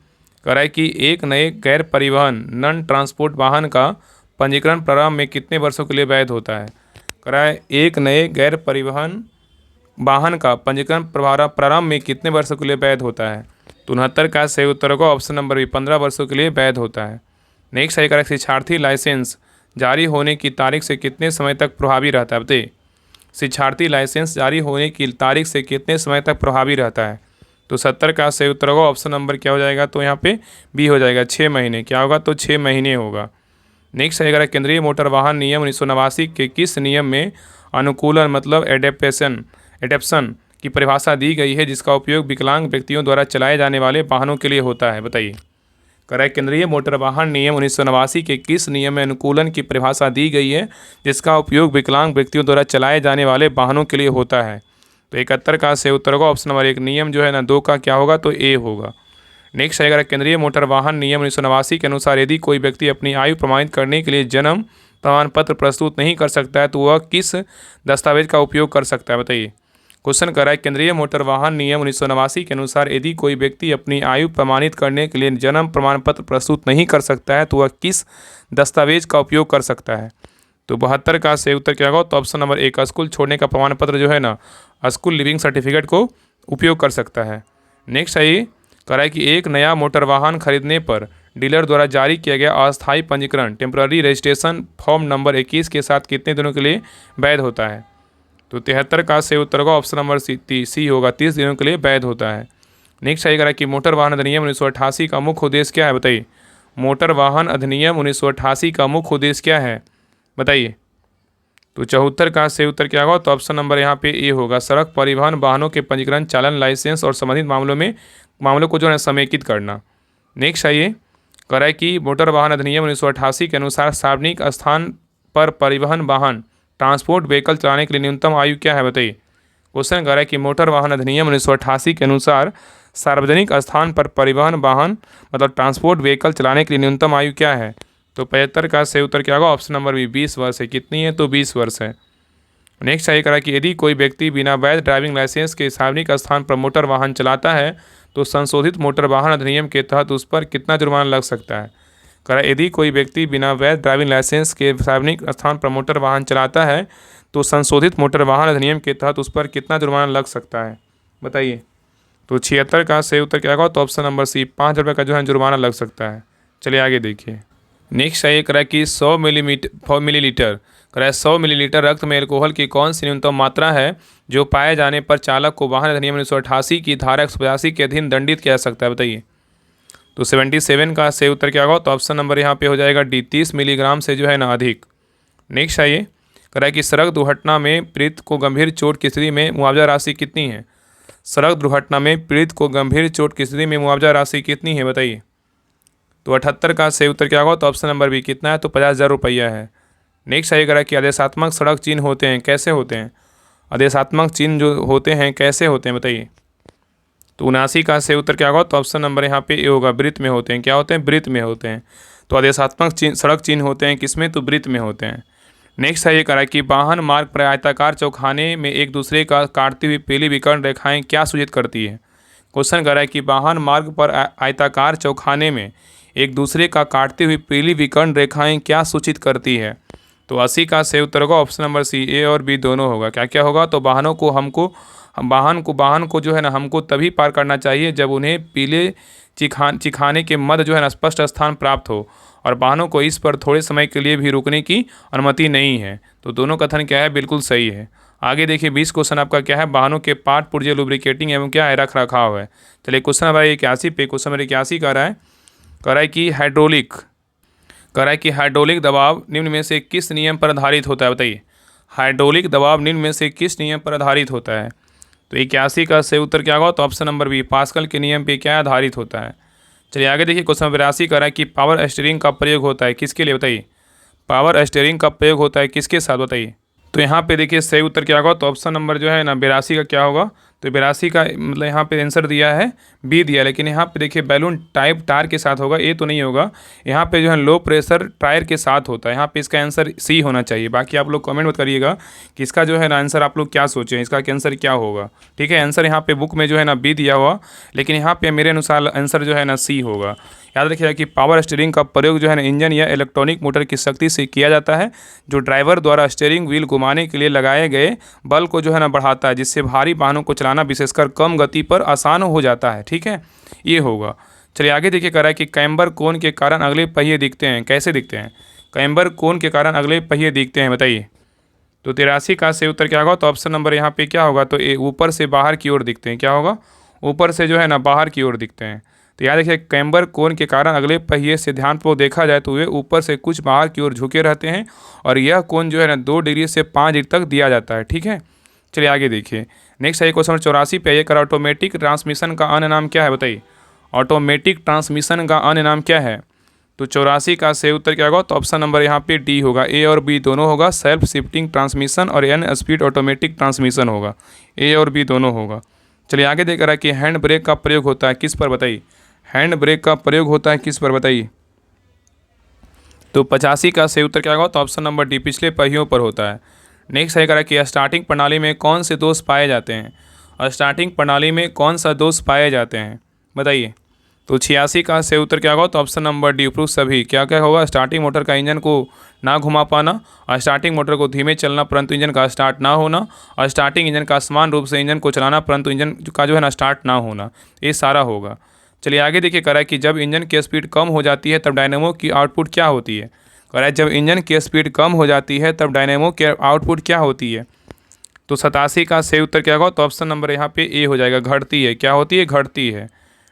कह रहा है कि एक नए गैर परिवहन नॉन ट्रांसपोर्ट वाहन का पंजीकरण प्रारंभ में कितने वर्षों के लिए वैध होता है? कह रहा है एक नए गैर परिवहन वाहन का पंजीकरण प्रारंभ में कितने वर्षों के लिए वैध होता है? तो 69 का सही उत्तर होगा ऑप्शन नंबर बी, 15 वर्षों के लिए वैध होता है। नेक्स्ट सही करेक्ट, शिक्षार्थी लाइसेंस जारी होने की तारीख से कितने समय तक प्रभावी रहता है, बताइए। शिक्षार्थी लाइसेंस जारी होने की तारीख से कितने समय तक प्रभावी रहता है? तो 70 का सही उत्तर होगा ऑप्शन नंबर क्या हो जाएगा? तो यहाँ पे बी हो जाएगा, 6 महीने। क्या होगा? तो 6 महीने होगा। नेक्स्ट है केंद्रीय मोटर वाहन नियम 1989 के किस नियम में अनुकूलन मतलब एडेप्शन की परिभाषा दी गई है, जिसका उपयोग विकलांग व्यक्तियों द्वारा चलाए जाने वाले वाहनों के लिए होता है, बताइए। करेक्ट, केंद्रीय मोटर वाहन नियम 1989 के किस नियम में अनुकूलन की परिभाषा दी गई है, जिसका उपयोग विकलांग व्यक्तियों द्वारा चलाए जाने वाले वाहनों के लिए होता है? तो 71 का सही उत्तर होगा ऑप्शन नंबर 1, नियम जो है ना 2 का क्या होगा? तो ए होगा। नेक्स्ट आएगा केंद्रीय मोटर वाहन नियम 1989 के अनुसार यदि कोई व्यक्ति अपनी आयु प्रमाणित करने के लिए जन्म प्रमाण पत्र प्रस्तुत नहीं कर सकता है तो वह किस दस्तावेज का उपयोग कर सकता है, बताइए। क्वेश्चन कर रहा है केंद्रीय मोटर वाहन नियम 1989 के अनुसार यदि कोई व्यक्ति अपनी आयु प्रमाणित करने के लिए जन्म प्रमाण पत्र प्रस्तुत नहीं कर सकता है तो वह किस दस्तावेज का उपयोग कर सकता है। तो 72 का सही उत्तर क्या होगा, तो ऑप्शन नंबर 1 स्कूल छोड़ने का प्रमाण पत्र जो है ना, स्कूल लिविंग सर्टिफिकेट को उपयोग कर सकता है। नेक्स्ट है करा है कि एक नया मोटर वाहन खरीदने पर डीलर द्वारा जारी किया गया अस्थायी पंजीकरण टेम्पररी रजिस्ट्रेशन फॉर्म नंबर 21 के साथ कितने दिनों के लिए वैध होता है। तो 73 का सही उत्तर होगा ऑप्शन नंबर सी होगा, 30 दिनों के लिए वैध होता है। नेक्स्ट है करा कि मोटर वाहन अधिनियम 1988 का मुख्य उद्देश्य क्या है, बताइए। मोटर वाहन अधिनियम 1988 का मुख्य उद्देश्य क्या है, बताइए। तो 74 का सही उत्तर क्या होगा, तो ऑप्शन नंबर यहाँ पे ए होगा, सड़क परिवहन वाहनों के पंजीकरण चालन लाइसेंस और संबंधित मामलों को जो है समेकित करना। नेक्स्ट आइए करा है कि मोटर वाहन अधिनियम 1988 के अनुसार सार्वजनिक स्थान पर परिवहन वाहन ट्रांसपोर्ट व्हीकल चलाने के लिए न्यूनतम आयु क्या है, बताइए। क्वेश्चन कर रहा है कि मोटर वाहन अधिनियम 1988 के अनुसार सार्वजनिक स्थान पर परिवहन वाहन मतलब ट्रांसपोर्ट व्हीकल चलाने के लिए न्यूनतम आयु क्या है। तो 75 का सही उत्तर क्या होगा, ऑप्शन नंबर बी 20 वर्ष है। कितनी है, तो 20 वर्ष है। नेक्स्ट सही करा कि यदि कोई व्यक्ति बिना वैध ड्राइविंग लाइसेंस के सार्वजनिक स्थान पर मोटर वाहन चलाता है तो संशोधित मोटर वाहन अधिनियम के तहत उस पर कितना जुर्माना लग सकता है। करा यदि कोई व्यक्ति बिना वैध ड्राइविंग लाइसेंस के सार्वजनिक स्थान पर मोटर वाहन चलाता है तो संशोधित मोटर वाहन अधिनियम के तहत उस पर कितना जुर्माना लग सकता है, बताइए। तो 76 का सही उत्तर क्या होगा, तो ऑप्शन नंबर सी 5 रुपये का जो है जुर्माना लग सकता है। चलिए आगे देखिए। नेक्स्ट है करा कि 100 मिलीलीटर करा 100 मिलीलीटर रक्त में एल्कोहल की कौन सी न्यूनतम मात्रा है जो पाए जाने पर चालक को वाहन अधिनियम 1988 की धारा 185 के अधीन दंडित किया जा सकता है, बताइए। तो 77 का सही उत्तर क्या होगा, तो ऑप्शन नंबर यहाँ पे हो जाएगा डी 30 मिलीग्राम से जो है ना अधिक। नेक्स्ट आइए करा कि सड़क दुर्घटना में पीड़ित को गंभीर चोट की स्थिति में मुआवजा राशि कितनी है। सड़क दुर्घटना में पीड़ित को गंभीर चोट की स्थिति में मुआवजा राशि कितनी है, बताइए। तो 78 का सही उत्तर क्या होगा, तो ऑप्शन नंबर बी कितना है, तो 50,000 रुपया है। नेक्स्ट आइए करा कि आदेशात्मक सड़क चिन्ह होते हैं, कैसे होते हैं। आदेशात्मक चिन्ह जो होते हैं कैसे होते हैं, बताइए। तो 79 का सही उत्तर क्या होगा, तो ऑप्शन नंबर यहाँ पे ए होगा, वृत्त में होते हैं। क्या होते हैं, वृत्त में होते हैं। तो आदेशात्मक सड़क चिन्ह होते हैं किसमें, तो वृत्त में होते हैं। नेक्स्ट है ये करा कि वाहन मार्ग पर आयताकार चौखाने में एक दूसरे का काटती हुई पीली विकर्ण रेखाएं क्या सूचित करती है। क्वेश्चन कर रहा है कि वाहन मार्ग पर आयताकार चौखाने में एक दूसरे का काटती हुई पीली विकर्ण रेखाएं क्या सूचित करती है। तो 80 का सही उत्तर होगा ऑप्शन नंबर सी ए और बी दोनों होगा। क्या क्या होगा, तो वाहन को जो है ना हमको तभी पार करना चाहिए जब उन्हें पीले चिखाने के मध्य जो है ना स्पष्ट स्थान प्राप्त हो और वाहनों को इस पर थोड़े समय के लिए भी रुकने की अनुमति नहीं है। तो दोनों कथन क्या है, बिल्कुल सही है। आगे देखिए 20 क्वेश्चन आपका क्या है, वाहनों के पार्ट पुर्जे लुब्रिकेटिंग एवं क्या है रख रखाव है। चलिए क्वेश्चन नंबर 81 पे क्वेश्चन नंबर 81 कर रहा है कि हाइड्रोलिक दबाव निम्न में से किस नियम पर आधारित होता है, बताइए। हाइड्रोलिक दबाव निम्न में से किस नियम पर आधारित होता है। तो 81 का सही उत्तर क्या होगा, तो ऑप्शन नंबर बी पास्कल के नियम पे क्या आधारित होता है। चलिए आगे देखिए क्वेश्चन नंबर 82 कर रहा है कि पावर स्टीयरिंग का प्रयोग होता है किसके लिए, बताइए। पावर स्टीयरिंग का प्रयोग होता है किसके साथ, बताइए। तो यहाँ पे देखिए सही उत्तर क्या होगा, तो ऑप्शन नंबर जो है ना 82 का क्या होगा, तो 82 का मतलब यहाँ पे आंसर दिया है बी दिया, लेकिन यहाँ पे देखिए बैलून टाइप टायर के साथ होगा, ए तो नहीं होगा। यहाँ पे जो है लो प्रेशर टायर के साथ होता है। यहाँ पे इसका आंसर सी होना चाहिए। बाकी आप लोग कमेंट मत करिएगा कि इसका जो है ना आंसर आप लोग क्या सोचें, इसका आंसर क्या होगा, ठीक है। आंसर यहाँ पे बुक में जो है ना बी दिया हुआ, लेकिन यहाँ पे मेरे अनुसार आंसर जो है ना सी होगा। याद रखिएगा कि पावर स्टीयरिंग का प्रयोग जो है ना इंजन या इलेक्ट्रॉनिक मोटर की शक्ति से किया जाता है जो ड्राइवर द्वारा स्टीयरिंग व्हील घुमाने के लिए लगाए गए बल को जो है ना बढ़ाता है, जिससे भारी वाहनों को चलाना विशेषकर कम गति पर आसान हो जाता है, ठीक है। ये होगा। चलिए आगे देखिए कह रहा है कि कैम्बर कोण के कारण अगले पहिए दिखते हैं, कैसे दिखते हैं। कैम्बर कोण के कारण अगले पहिए दिखते हैं, बताइए। तो 83 का सही उत्तर क्या होगा, तो ऑप्शन नंबर यहाँ पे क्या होगा, तो ऊपर से बाहर की ओर दिखते हैं। क्या होगा, ऊपर से जो है ना बाहर की ओर दिखते हैं। तो याद रखिए कैम्बर कोण के कारण अगले पहिए से ध्यानपूर्वक देखा जाए तो वे ऊपर से कुछ बाहर की ओर झुके रहते हैं और यह कोण जो है ना 2 डिग्री से 5 डिग्री तक दिया जाता है, ठीक है। चलिए आगे देखिए नेक्स्ट है क्वेश्चन 84 पे ये कर ऑटोमेटिक ट्रांसमिशन का अन्य नाम क्या है, बताइए। ऑटोमेटिक ट्रांसमिशन का अन्य नाम क्या है। तो 84 का सही उत्तर क्या होगा, तो ऑप्शन नंबर यहाँ पे डी होगा, ए और बी दोनों होगा। सेल्फ शिफ्टिंग ट्रांसमिशन और एन स्पीड ऑटोमेटिक ट्रांसमिशन होगा, ए और बी दोनों होगा। चलिए आगे देख रहा है कि हैंड ब्रेक का प्रयोग होता है किस पर, बताइए। हैंड ब्रेक का प्रयोग होता है किस पर, बताइए। तो 85 का सही उत्तर क्या होगा, तो ऑप्शन नंबर डी, पिछले पहियों पर होता है। नेक्स्ट सही करा कि स्टार्टिंग प्रणाली में कौन से दोष पाए जाते हैं, और स्टार्टिंग प्रणाली में कौन सा दोष पाए जाते हैं, बताइए। तो 86 का सही उत्तर क्या होगा, तो ऑप्शन नंबर डी, उपरोक्त सभी। क्या क्या होगा, स्टार्टिंग मोटर का इंजन को ना घुमा पाना, और स्टार्टिंग मोटर को धीमे चलना परंतु इंजन का स्टार्ट ना होना, और स्टार्टिंग इंजन का समान रूप से इंजन को चलाना परंतु इंजन का जो है ना स्टार्ट ना होना, ये सारा होगा। चलिए आगे देखिए, करा कि जब इंजन की स्पीड कम हो जाती है तब डायनेमो की आउटपुट क्या होती है। करा जब इंजन की स्पीड कम हो जाती है तब डायनेमो की आउटपुट क्या होती है। तो 87 का सही उत्तर क्या होगा, तो ऑप्शन नंबर यहाँ पे ए हो जाएगा, घटती है। क्या होती है, घटती है।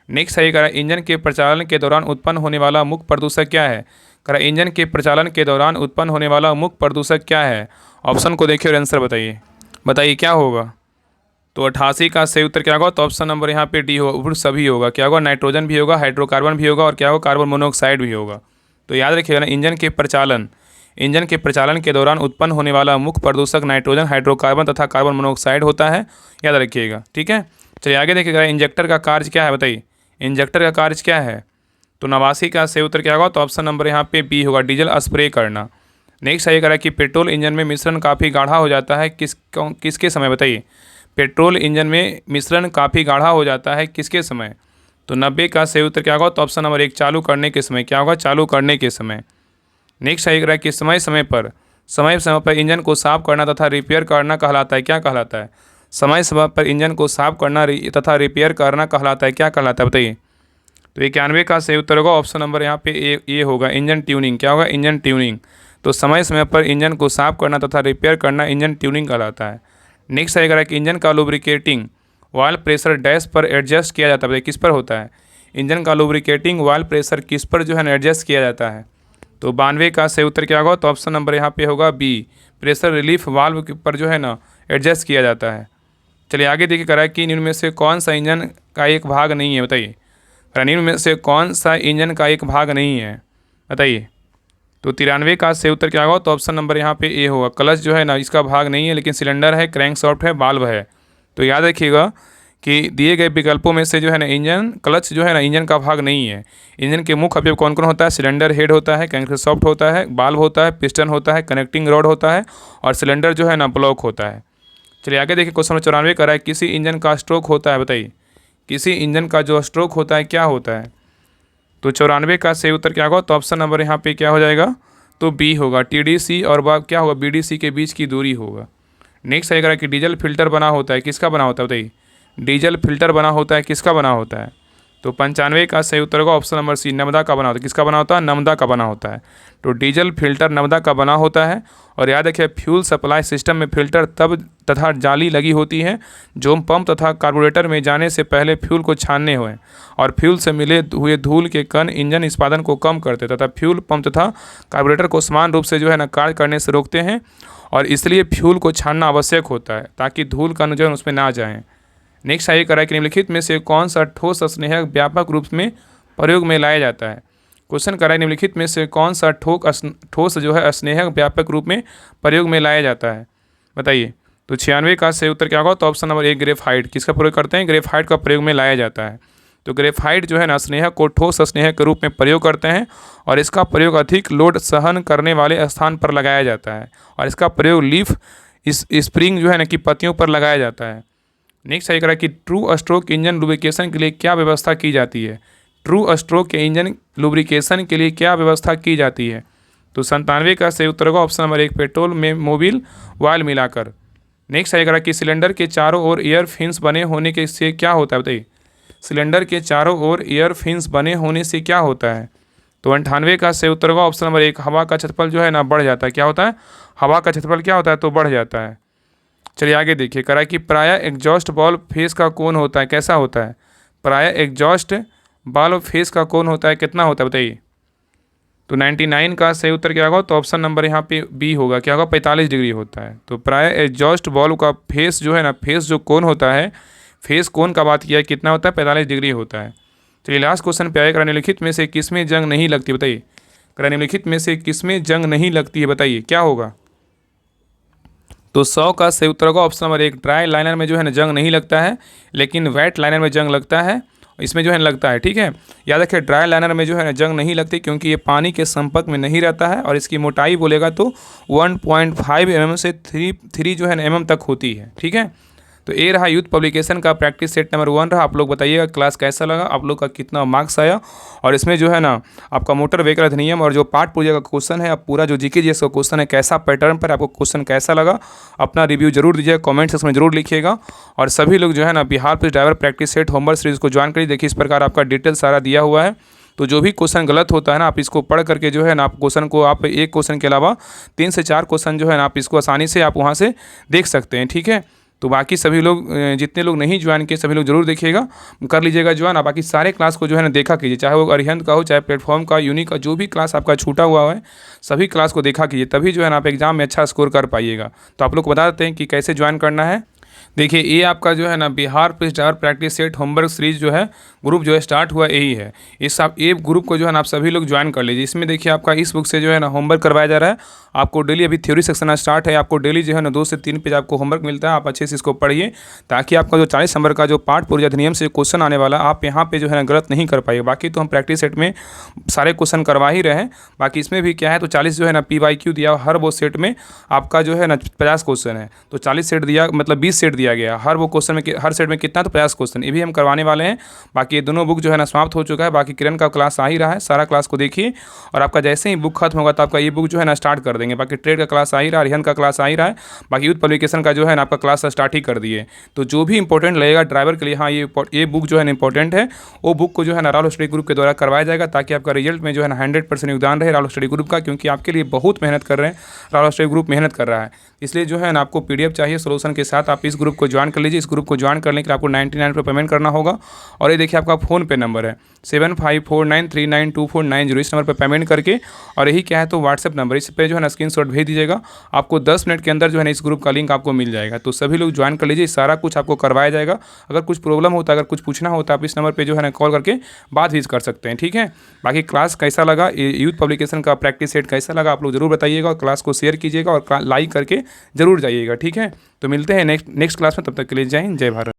नेक्स्ट सही करा, इंजन के प्रचालन के दौरान उत्पन्न होने वाला मुख्य प्रदूषक क्या है। करा इंजन के प्रचालन के दौरान उत्पन्न होने वाला मुख्य प्रदूषक क्या है। ऑप्शन को देखिए और आंसर बताइए, बताइए क्या होगा। तो 88 का सही उत्तर क्या होगा, तो ऑप्शन नंबर यहाँ पे डी होगा, सभी होगा। क्या होगा, नाइट्रोजन भी होगा, हाइड्रोकार्बन भी होगा, और क्या होगा, कार्बन मोनोऑक्साइड भी होगा। तो याद रखिएगा ना, इंजन के प्रचालन के दौरान उत्पन्न होने वाला मुख्य प्रदूषक नाइट्रोजन, हाइड्रोकार्बन तथा कार्बन मोनोऑक्साइड होता है, याद रखिएगा, ठीक है। चलिए आगे देखिएगा, इंजेक्टर का कार्य क्या है, बताइए। इंजेक्टर का कार्य क्या है। तो 89 का सही उत्तर क्या होगा, तो ऑप्शन नंबर यहाँ पे बी होगा, डीजल स्प्रे करना। नेक्स्ट सही करा कि पेट्रोल इंजन में मिश्रण काफ़ी गाढ़ा हो जाता है किसके समय, बताइए। पेट्रोल इंजन में मिश्रण काफ़ी गाढ़ा हो जाता है किसके समय। तो 90 का सही उत्तर क्या होगा, तो ऑप्शन नंबर एक, चालू करने के समय। क्या होगा, चालू करने के समय। नेक्स्ट सही करा कि समय समय पर इंजन को साफ करना तथा रिपेयर करना कहलाता है, क्या कहलाता है। समय समय पर इंजन को साफ करना तथा रिपेयर करना कहलाता है, क्या कहलाता है, बताइए। तो 91 का सही उत्तर होगा ऑप्शन नंबर यहाँ पे ए होगा, इंजन ट्यूनिंग। क्या होगा, इंजन ट्यूनिंग। तो समय समय पर इंजन को साफ करना तथा रिपेयर करना इंजन ट्यूनिंग कहलाता है। नेक्स्ट सही करा कि इंजन का लुब्रिकेटिंग ऑयल प्रेशर डैश पर एडजस्ट किया जाता है, किस पर होता है। इंजन का लुब्रिकेटिंग ऑयल प्रेशर किस पर जो है एडजस्ट किया जाता है। तो 92 का सही उत्तर क्या होगा, तो ऑप्शन नंबर यहाँ पे होगा बी, प्रेशर रिलीफ वाल्व पर जो है ना एडजस्ट किया जाता है। चलिए आगे देखिए, करा कि निम्न में से कौन सा इंजन का एक भाग नहीं है, बताइए। निम्न में से कौन सा इंजन का एक भाग नहीं है, बताइए। तो 93 का सही उत्तर क्या होगा, तो ऑप्शन नंबर यहाँ पे ए होगा, क्लच जो है ना इसका भाग नहीं है, लेकिन सिलेंडर है, क्रैंकशाफ्ट है, वाल्व है। तो याद रखिएगा कि दिए गए विकल्पों में से जो है ना इंजन क्लच जो है ना इंजन का भाग नहीं है। इंजन के मुख्य अवयव कौन कौन होता है, सिलेंडर हेड होता है, क्रैंकशाफ्ट होता है, वाल्व होता है, पिस्टन होता है, कनेक्टिंग रॉड होता है, और सिलेंडर जो है ना ब्लॉक होता है। चलिए आगे देखिए, क्वेश्चन 94 करा है, किसी इंजन का स्ट्रोक होता है, बताइए। किसी इंजन का जो स्ट्रोक होता है क्या होता है। तो 94 का सही उत्तर क्या होगा, तो ऑप्शन नंबर यहाँ पे क्या हो जाएगा, तो बी होगा, TDC और क्या होगा, BDC के बीच की दूरी होगा। नेक्स्ट आएगा कि डीजल फिल्टर बना होता है, किसका बना होता है, बताइए। डीजल फिल्टर बना होता है, किसका बना होता है। तो 95 का सही उत्तर होगा ऑप्शन नंबर सी, नर्मदा का बना होता है, किसका बना होता है, नर्मदा का बना होता है। तो डीजल फिल्टर नर्मदा का बना होता है। और याद रखिए, फ्यूल सप्लाई सिस्टम में फिल्टर तब तथा जाली लगी होती है जो पंप तथा कार्बोरेटर में जाने से पहले फ्यूल को छानने हुए, और फ्यूल से मिले हुए धूल के कण इंजन निष्पादन को कम करते तथा फ्यूल पंप तथा कार्बोरेटर को समान रूप से जो है ना कार्य करने से रोकते हैं, और इसलिए फ्यूल को छानना आवश्यक होता है ताकि धूल का जो है उसमें ना जाए। नेक्स्ट आइए करा कि निम्नलिखित में से कौन सा ठोस स्नेहक व्यापक रूप में प्रयोग में लाया जाता है। क्वेश्चन करा है, निम्नलिखित में से कौन सा ठोस जो है स्नेहक व्यापक रूप में प्रयोग में लाया जाता है, बताइए। तो 96 का सही उत्तर क्या होगा, तो ऑप्शन नंबर ए, ग्रेफाइट। किसका प्रयोग करते हैं, ग्रेफाइट का प्रयोग में लाया जाता है। तो ग्रेफाइट जो है ना स्नेहक को ठोस स्नेहक के रूप में प्रयोग करते हैं, और इसका प्रयोग अधिक लोड सहन करने वाले स्थान पर लगाया जाता है, और इसका प्रयोग लीफ स्प्रिंग जो है ना की पत्तियों पर लगाया जाता है। नेक्स्ट सही करा कि ट्रू स्ट्रोक इंजन लुब्रिकेशन के लिए क्या व्यवस्था की जाती है। ट्रू स्ट्रोक के इंजन लुब्रिकेशन के लिए क्या व्यवस्था की जाती है। तो 97 का सही उत्तर होगा ऑप्शन नंबर एक, पेट्रोल में मोबिल ऑयल मिलाकर। नेक्स्ट सही करा कि सिलेंडर के चारों ओर एयर फिन्स बने होने के से क्या होता है, बताइए। सिलेंडर के चारों ओर एयर फिन्स बने होने से क्या होता है। तो 98 का सही उत्तर होगा ऑप्शन नंबर एक, हवा का क्षेत्रफल जो है ना बढ़ जाता है। क्या होता है, हवा का क्षेत्रफल क्या होता है, तो बढ़ जाता है। चलिए आगे देखिए, करा कि प्रायः एग्जॉस्ट बॉल्व फेस का कोण होता है, कैसा होता है। प्रायः एग्जॉस्ट बॉल्व फेस का कोण होता है, कितना होता है, बताइए। तो 99 का सही उत्तर क्या होगा, तो ऑप्शन नंबर यहाँ पे बी होगा, क्या होगा, 45 डिग्री होता है। तो प्रायः एग्जॉस्ट बॉल्व का फेस जो है ना, फेस जो कोण होता है, फेस कोण का बात किया है, कितना होता है, 45 डिग्री होता है। चलिए लास्ट क्वेश्चन पे आए, निम्नलिखित में से किसमें जंग नहीं लगती, बताइए। निम्नलिखित में से किसमें जंग नहीं लगती है, बताइए क्या होगा। तो 100 का सही उत्तर होगा ऑप्शन नंबर एक, ड्राई लाइनर में जो है ना जंग नहीं लगता है, लेकिन वेट लाइनर में जंग लगता है। इसमें जो है लगता है, ठीक है। याद रखिए ड्राई लाइनर में जो है ना जंग नहीं लगती, क्योंकि ये पानी के संपर्क में नहीं रहता है और इसकी मोटाई बोलेगा तो 1.5 mm से 3 जो है ना mm तक होती है, ठीक है। तो ये रहा यूथ पब्लिकेशन का प्रैक्टिस सेट नंबर 1 रहा। आप लोग बताइएगा क्लास कैसा लगा, आप लोग का कितना मार्क्स आया। और इसमें जो है ना आपका मोटर व्हीकल अधिनियम और जो पार्ट पूजा का क्वेश्चन है, अब पूरा जो जीके जीएस का क्वेश्चन है कैसा पैटर्न पर आपको क्वेश्चन कैसा लगा, अपना रिव्यू जरूर दीजिएगा, कमेंट सेक्शन में जरूर लिखिएगा। और सभी लोग जो है ना Bihar police driver practice set homework series को ज्वाइन करिए। देखिए इस प्रकार आपका डिटेल सारा दिया हुआ है। तो जो भी क्वेश्चन गलत होता है ना, आप इसको पढ़ करके जो है ना आप क्वेश्चन को आप एक क्वेश्चन के अलावा 3 से 4 क्वेश्चन जो है ना आप इसको आसानी से आप वहाँ से देख सकते हैं, ठीक है। तो बाकी सभी लोग जितने लोग नहीं ज्वाइन किए सभी लोग जरूर देखिएगा, कर लीजिएगा ज्वाइन। और बाकी सारे क्लास को जो है ना देखा कीजिए, चाहे वो अरिहंत का हो, चाहे प्लेटफॉर्म का, यूनिक का, जो भी क्लास आपका छूटा हुआ है सभी क्लास को देखा कीजिए, तभी जो है ना आप एग्जाम में अच्छा स्कोर कर पाइएगा। तो आप लोग को बता देते हैं कि कैसे ज्वाइन करना है। देखिए ये आपका जो है ना Bihar police driver practice set homework series जो है ग्रुप जो है स्टार्ट हुआ यही है। इस आप ये ग्रुप को जो है ना आप सभी लोग ज्वाइन कर लीजिए। इसमें देखिए आपका इस बुक से जो है ना होमवर्क करवाया जा रहा है आपको डेली। अभी थ्योरी सेक्शन स्टार्ट है, आपको डेली जो है ना 2 से 3 पेज आपको होमवर्क मिलता है। आप अच्छे से इसको पढ़िए ताकि आपका जो 40 नंबर का जो पाठ पूर्व अधिनियम से क्वेश्चन आने वाला आप यहाँ पे जो है ना गलत नहीं कर पाइए। बाकी तो हम प्रैक्टिस सेट में सारे क्वेश्चन करवा ही रहे हैं, बाकी इसमें भी क्या है तो 40 जो है ना PYQ दिया, हर वो सेट में आपका जो है ना 50 क्वेश्चन है, तो 40 सेट दिया मतलब 20 सेट दिया गया। हर वो क्वेश्चन में हर सेट में कितना तो 50 क्वेश्चन, ये भी हम करवाने वाले हैं। बाकी ये दोनों बुक जो है ना समाप्त हो चुका है। बाकी किरण का क्लास आ ही रहा है, सारा क्लास को देखिए। और आपका जैसे ही बुक खत्म होगा तो आपका ये बुक जो है ना स्टार्ट कर देंगे। बाकी ट्रेड का क्लास आ ही रहा है, अरिहंत का क्लास आ ही रहा है। बाकी यूथ पब्लिकेशन का जो है ना आपका क्लास स्टार्ट ही कर दिए। तो जो भी इंपॉर्टेंट लगेगा ड्राइवर के लिए, हाँ ये बुक जो है ना इंपॉर्टेंट है, वो बुक को जो है ना राहुल स्टडी ग्रुप के द्वारा करवाया जाएगा, ताकि आपका रिजल्ट में जो है ना 100% योगदान रहे राहुल स्टडी ग्रुप का। क्योंकि आपके लिए बहुत मेहनत कर रहे हैं, राहुल स्टडी ग्रुप मेहनत कर रहा है। इसलिए जो है ना आपको PDF चाहिए सोल्यूशन के साथ, आप इस ग्रुप को ज्वाइन कर लीजिए। इस ग्रुप को ज्वाइन करने के लिए आपको 99 रुपये पेमेंट करना होगा। और ये देखिए आपका फ़ोन पे नंबर है 7549392490, इस नंबर पर पेमेंट करके, और यही क्या है तो व्हाट्सएप नंबर, इस पर जो है ना स्क्रीनशॉट भेज दीजिएगा। आपको 10 मिनट के अंदर जो है ना इस ग्रुप का लिंक आपको मिल जाएगा। तो सभी लोग ज्वाइन कर लीजिए, सारा कुछ आपको करवाया जाएगा। अगर कुछ प्रॉब्लम होता है, अगर कुछ पूछना होता है, आप इस नंबर पर जो है ना कॉल करके बात भी कर सकते हैं, ठीक है। बाकी क्लास कैसा लगा, यूथ पब्लिकेशन का प्रैक्टिस सेट कैसा लगा, आप लोग जरूर बताइएगा। और क्लास को शेयर कीजिएगा और लाइक करके जरूर जाइएगा, ठीक है। तो मिलते हैं नेक्स्ट क्लास में, तब तक के लिए जय हिंद, जय भारत।